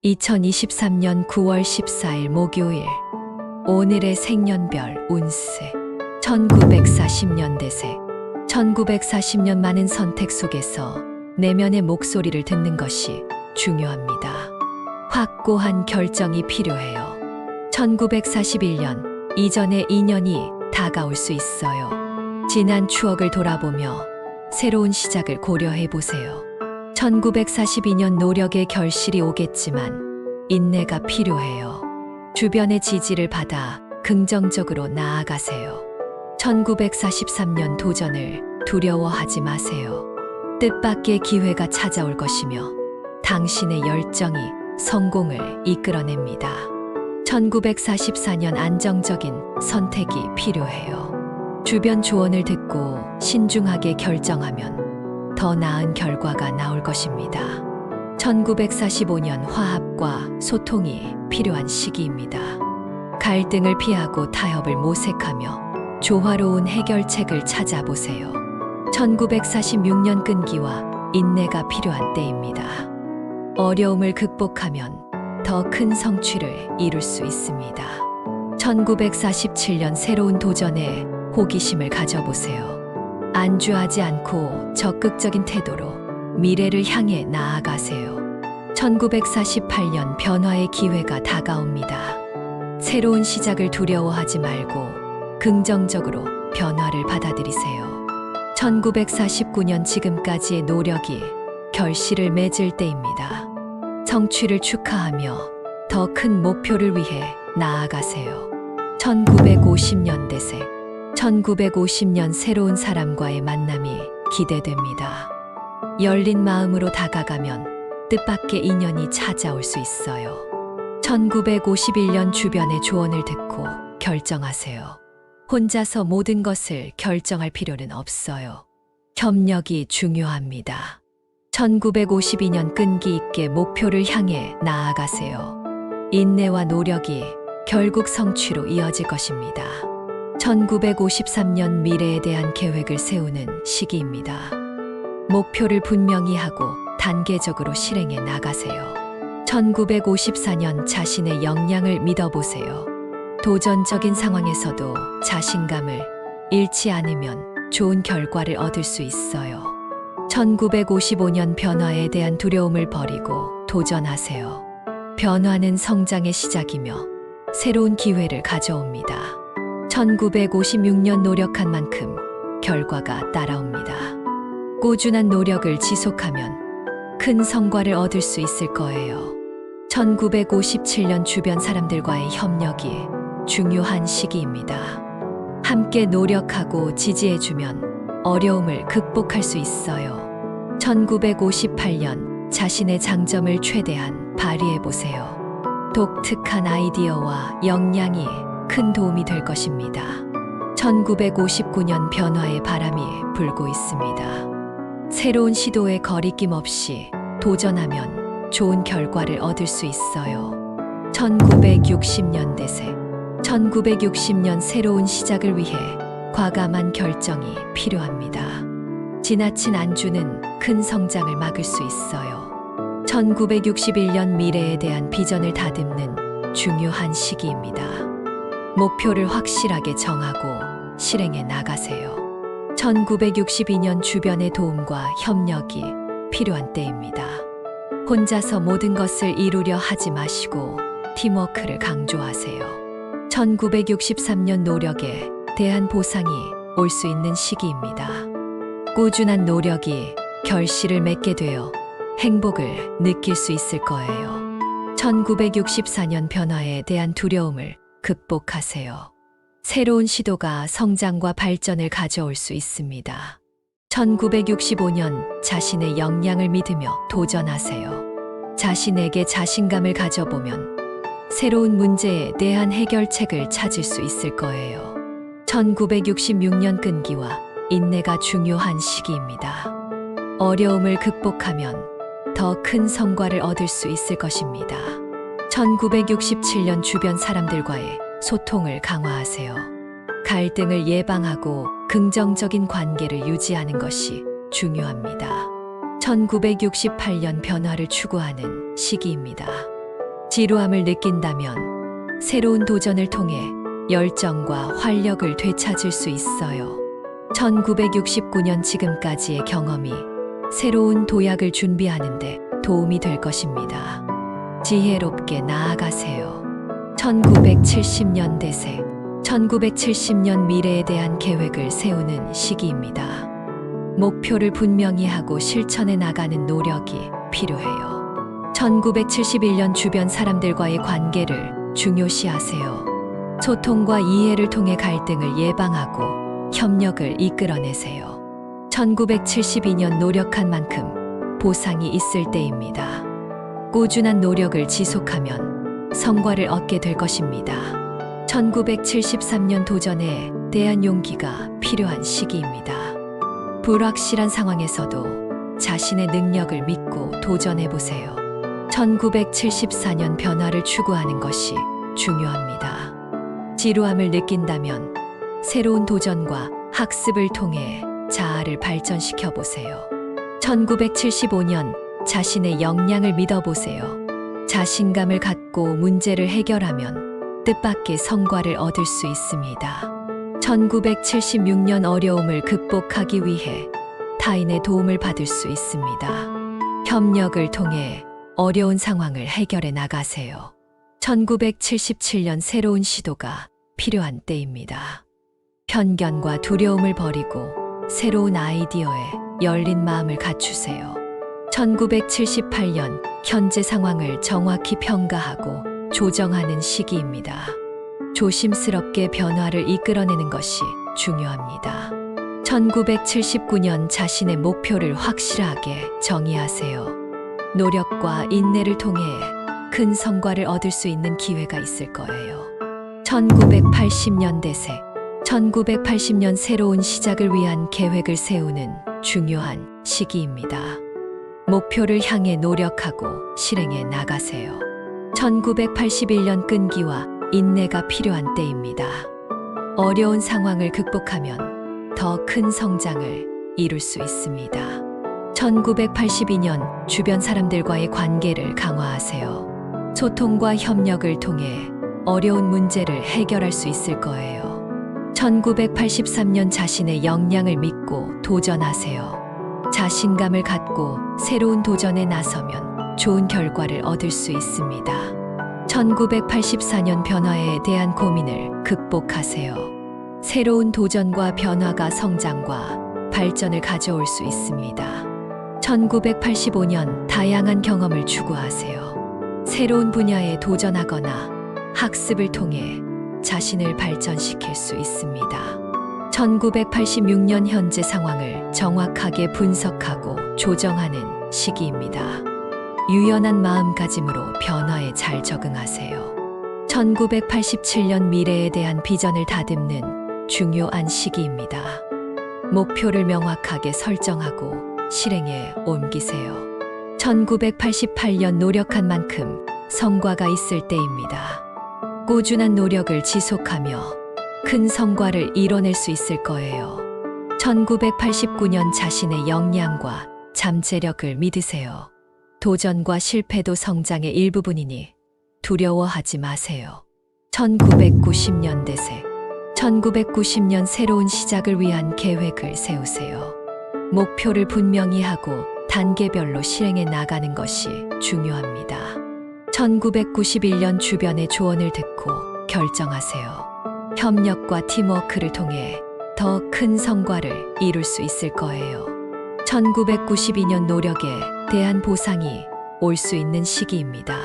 2023년 9월 14일 목요일. 오늘의 생년별 운세. 1940년 대세. 1940년 많은 선택 속에서 내면의 목소리를 듣는 것이 중요합니다. 확고한 결정이 필요해요. 1941년 이전의 인연이 다가올 수 있어요. 지난 추억을 돌아보며 새로운 시작을 고려해 보세요. 1942년 노력의 결실이 오겠지만 인내가 필요해요. 주변의 지지를 받아 긍정적으로 나아가세요. 1943년 도전을 두려워하지 마세요. 뜻밖의 기회가 찾아올 것이며 당신의 열정이 성공을 이끌어냅니다. 1944년 안정적인 선택이 필요해요. 주변 조언을 듣고 신중하게 결정하면 더 나은 결과가 나올 것입니다. 1945년 화합과 소통이 필요한 시기입니다. 갈등을 피하고 타협을 모색하며 조화로운 해결책을 찾아보세요. 1946년 끈기와 인내가 필요한 때입니다. 어려움을 극복하면 더 큰 성취를 이룰 수 있습니다. 1947년 새로운 도전에 호기심을 가져보세요. 안주하지 않고 적극적인 태도로 미래를 향해 나아가세요. 1948년 변화의 기회가 다가옵니다. 새로운 시작을 두려워하지 말고 긍정적으로 변화를 받아들이세요. 1949년 지금까지의 노력이 결실을 맺을 때입니다. 성취를 축하하며 더 큰 목표를 위해 나아가세요. 1950년 대세. 1950년 새로운 사람과의 만남이 기대됩니다. 열린 마음으로 다가가면 뜻밖의 인연이 찾아올 수 있어요. 1951년 주변의 조언을 듣고 결정하세요. 혼자서 모든 것을 결정할 필요는 없어요. 협력이 중요합니다. 1952년 끈기 있게 목표를 향해 나아가세요. 인내와 노력이 결국 성취로 이어질 것입니다. 1953년 미래에 대한 계획을 세우는 시기입니다. 목표를 분명히 하고 단계적으로 실행해 나가세요. 1954년 자신의 역량을 믿어보세요. 도전적인 상황에서도 자신감을 잃지 않으면 좋은 결과를 얻을 수 있어요. 1955년 변화에 대한 두려움을 버리고 도전하세요. 변화는 성장의 시작이며 새로운 기회를 가져옵니다. 1956년 노력한 만큼 결과가 따라옵니다. 꾸준한 노력을 지속하면 큰 성과를 얻을 수 있을 거예요. 1957년 주변 사람들과의 협력이 중요한 시기입니다. 함께 노력하고 지지해주면 어려움을 극복할 수 있어요. 1958년 자신의 장점을 최대한 발휘해보세요. 독특한 아이디어와 역량이 큰 도움이 될 것입니다. 1959년 변화의 바람이 불고 있습니다. 새로운 시도에 거리낌 없이 도전하면 좋은 결과를 얻을 수 있어요. 1960년 대세. 1960년 새로운 시작을 위해 과감한 결정이 필요합니다. 지나친 안주는 큰 성장을 막을 수 있어요. 1961년 미래에 대한 비전을 다듬는 중요한 시기입니다. 목표를 확실하게 정하고 실행해 나가세요. 1962년 주변의 도움과 협력이 필요한 때입니다. 혼자서 모든 것을 이루려 하지 마시고 팀워크를 강조하세요. 1963년 노력에 대한 보상이 올 수 있는 시기입니다. 꾸준한 노력이 결실을 맺게 되어 행복을 느낄 수 있을 거예요. 1964년 변화에 대한 두려움을 극복하세요. 새로운 시도가 성장과 발전을 가져올 수 있습니다. 1965년 자신의 역량을 믿으며 도전하세요. 자신에게 자신감을 가져보면 새로운 문제에 대한 해결책을 찾을 수 있을 거예요. 1966년 끈기와 인내가 중요한 시기입니다. 어려움을 극복하면 더 큰 성과를 얻을 수 있을 것입니다. 1967년 주변 사람들과의 소통을 강화하세요. 갈등을 예방하고 긍정적인 관계를 유지하는 것이 중요합니다. 1968년 변화를 추구하는 시기입니다. 지루함을 느낀다면 새로운 도전을 통해 열정과 활력을 되찾을 수 있어요. 1969년 지금까지의 경험이 새로운 도약을 준비하는데 도움이 될 것입니다. 지혜롭게 나아가세요. 1970년 대세, 1970년 미래에 대한 계획을 세우는 시기입니다. 목표를 분명히 하고 실천해 나가는 노력이 필요해요. 1971년 주변 사람들과의 관계를 중요시하세요. 소통과 이해를 통해 갈등을 예방하고 협력을 이끌어내세요. 1972년 노력한 만큼 보상이 있을 때입니다. 꾸준한 노력을 지속하면 성과를 얻게 될 것입니다. 1973년 도전에 대한 용기가 필요한 시기입니다. 불확실한 상황에서도 자신의 능력을 믿고 도전해 보세요. 1974년 변화를 추구하는 것이 중요합니다. 지루함을 느낀다면 새로운 도전과 학습을 통해 자아를 발전시켜 보세요. 1975년 자신의 역량을 믿어보세요. 자신감을 갖고 문제를 해결하면 뜻밖의 성과를 얻을 수 있습니다. 1976년 어려움을 극복하기 위해 타인의 도움을 받을 수 있습니다. 협력을 통해 어려운 상황을 해결해 나가세요. 1977년 새로운 시도가 필요한 때입니다. 편견과 두려움을 버리고 새로운 아이디어에 열린 마음을 갖추세요. 1978년 현재 상황을 정확히 평가하고 조정하는 시기입니다. 조심스럽게 변화를 이끌어내는 것이 중요합니다. 1979년 자신의 목표를 확실하게 정의하세요. 노력과 인내를 통해 큰 성과를 얻을 수 있는 기회가 있을 거예요. 1980년 대세, 1980년 새로운 시작을 위한 계획을 세우는 중요한 시기입니다. 목표를 향해 노력하고 실행해 나가세요. 1981년 끈기와 인내가 필요한 때입니다. 어려운 상황을 극복하면 더 큰 성장을 이룰 수 있습니다. 1982년 주변 사람들과의 관계를 강화하세요. 소통과 협력을 통해 어려운 문제를 해결할 수 있을 거예요. 1983년 자신의 역량을 믿고 도전하세요. 자신감을 갖고 새로운 도전에 나서면 좋은 결과를 얻을 수 있습니다. 1984년 변화에 대한 고민을 극복하세요. 새로운 도전과 변화가 성장과 발전을 가져올 수 있습니다. 1985년 다양한 경험을 추구하세요. 새로운 분야에 도전하거나 학습을 통해 자신을 발전시킬 수 있습니다. 1986년 현재 상황을 정확하게 분석하고 조정하는 시기입니다. 유연한 마음가짐으로 변화에 잘 적응하세요. 1987년 미래에 대한 비전을 다듬는 중요한 시기입니다. 목표를 명확하게 설정하고 실행에 옮기세요. 1988년 노력한 만큼 성과가 있을 때입니다. 꾸준한 노력을 지속하며 큰 성과를 이뤄낼 수 있을 거예요. 1989년 자신의 역량과 잠재력을 믿으세요. 도전과 실패도 성장의 일부분이니 두려워하지 마세요. 1990년 대세, 1990년 새로운 시작을 위한 계획을 세우세요. 목표를 분명히 하고 단계별로 실행해 나가는 것이 중요합니다. 1991년 주변의 조언을 듣고 결정하세요. 협력과 팀워크를 통해 더 큰 성과를 이룰 수 있을 거예요. 1992년 노력에 대한 보상이 올 수 있는 시기입니다.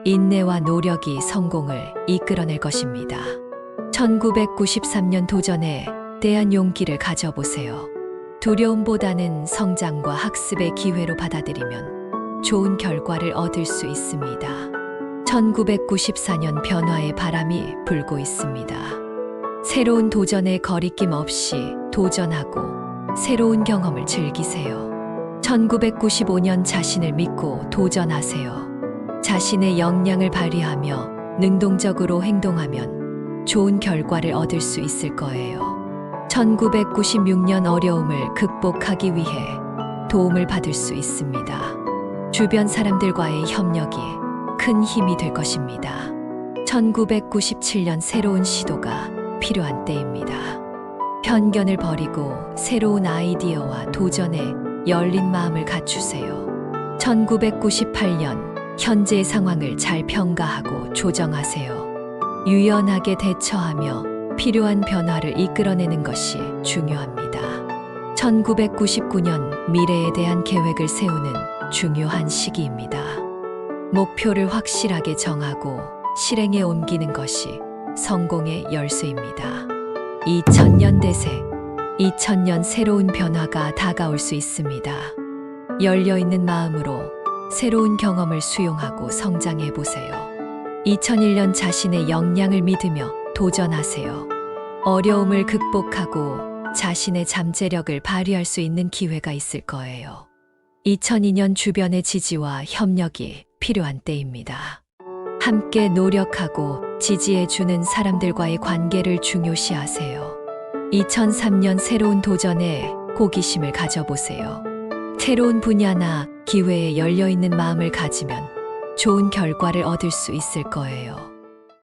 인내와 노력이 성공을 이끌어낼 것입니다. 1993년 도전에 대한 용기를 가져보세요. 두려움보다는 성장과 학습의 기회로 받아들이면 좋은 결과를 얻을 수 있습니다. 1994년 변화의 바람이 불고 있습니다. 새로운 도전에 거리낌 없이 도전하고 새로운 경험을 즐기세요. 1995년 자신을 믿고 도전하세요. 자신의 역량을 발휘하며 능동적으로 행동하면 좋은 결과를 얻을 수 있을 거예요. 1996년 어려움을 극복하기 위해 도움을 받을 수 있습니다. 주변 사람들과의 협력이 큰 힘이 될 것입니다. 1997년 새로운 시도가 필요한 때입니다. 편견을 버리고 새로운 아이디어와 도전에 열린 마음을 갖추세요. 1998년 현재의 상황을 잘 평가하고 조정하세요. 유연하게 대처하며 필요한 변화를 이끌어내는 것이 중요합니다. 1999년 미래에 대한 계획을 세우는 중요한 시기입니다. 목표를 확실하게 정하고 실행에 옮기는 것이 성공의 열쇠입니다. 2000년 대세, 2000년 새로운 변화가 다가올 수 있습니다. 열려있는 마음으로 새로운 경험을 수용하고 성장해 보세요. 2001년 자신의 역량을 믿으며 도전하세요. 어려움을 극복하고 자신의 잠재력을 발휘할 수 있는 기회가 있을 거예요. 2002년 주변의 지지와 협력이 필요한 때입니다. 함께 노력하고 지지해주는 사람들과의 관계를 중요시하세요. 2003년 새로운 도전에 호기심을 가져보세요. 새로운 분야나 기회에 열려있는 마음을 가지면 좋은 결과를 얻을 수 있을 거예요.